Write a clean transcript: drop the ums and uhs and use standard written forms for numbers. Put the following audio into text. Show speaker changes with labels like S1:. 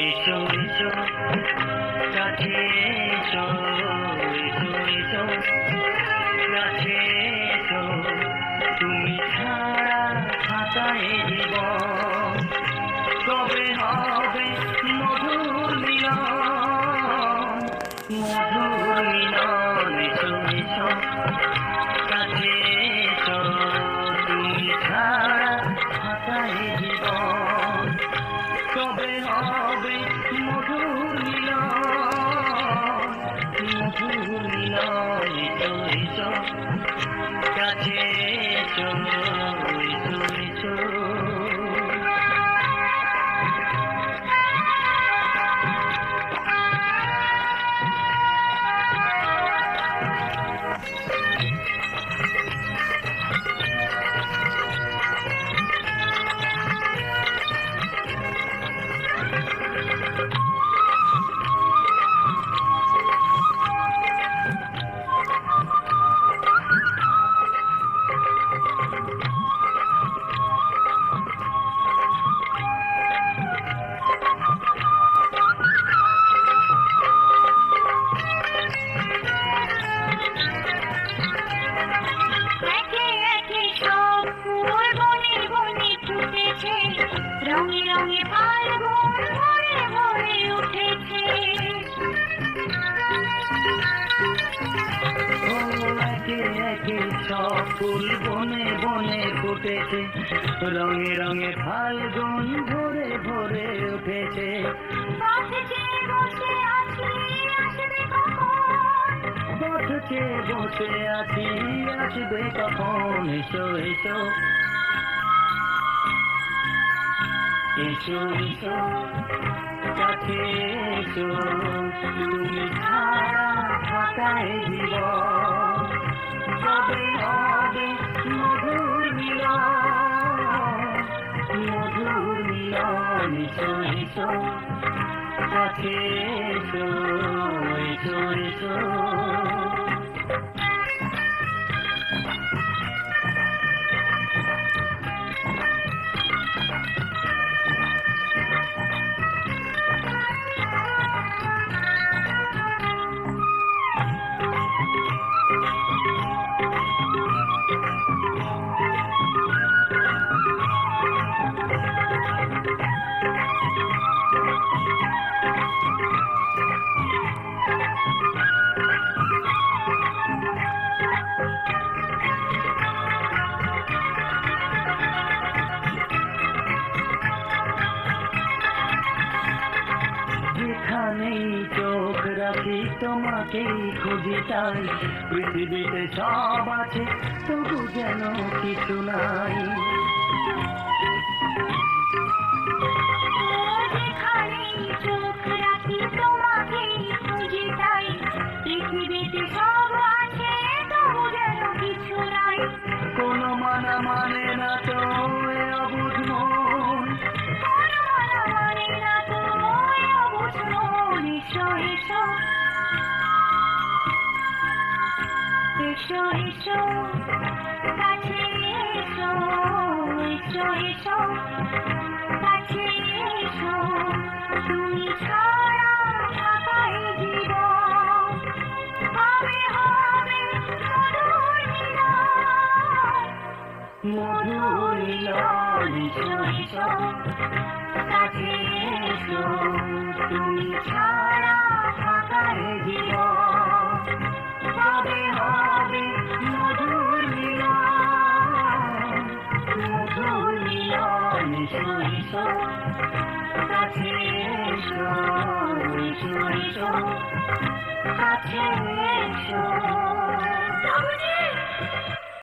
S1: এসো এসো কাছে এসো এসো এসো কাছে এসো তুমি ছাড়া ফাঁকায় জীবন কবে হবে মধুর মিলন মধুর মিলন এসো এসো কাছে এসো তুমি ছাড়া ফাঁকায় জীবন কবে হবে মধুর মিলন মধুর মিলন এসো এসো কাছে এসো এসো এসো
S2: রঙে রঙে ফাল্গুন ভরে ভরে উঠেছে
S1: একে একে সব ফুল বনে বনে ফুটেছে রঙে রঙে ফাল্গুন ভরে ভরে উঠেছে
S2: বসে বসে আছি আসবে কখন
S1: এসো এসো এসো এসো কাছে এসো তুমি ছাড়া ফাঁকায় জীবন কবে হবে মধুর মিলন মধুর মিলন এসো এসো কাছে এসো এসো এসো যেখানেই চোখ রাখি তোমাকেই খুঁজি তাই পৃথিবীতে সব আছে তবু যেন কিছু নাই
S2: যেখানেই চোখ রাখি তোমাকেই খুঁজি তাই পৃথিবীতে সব আছে তবু যেন কিছু নাই
S1: কোনো মানা মানে না তো এ অবুঝ মন
S2: কোনো মানা মানে না তো এ অবুঝ মন এসো এসো এসো এসো কাছে এসো এসো এসো কাছে এসো তুমি ছাড়া ফাঁকায় জীবন কবে হবে মধুর মিলন
S1: মধুর মিলন এসো এসো
S2: কাছে এসো
S1: তুমি ছাড়া ফাঁকায় জীবন কবে হবে মধুর মিলন মধুর মিলন এসো এসো কাছে এসো এসো এসো কাছে এসো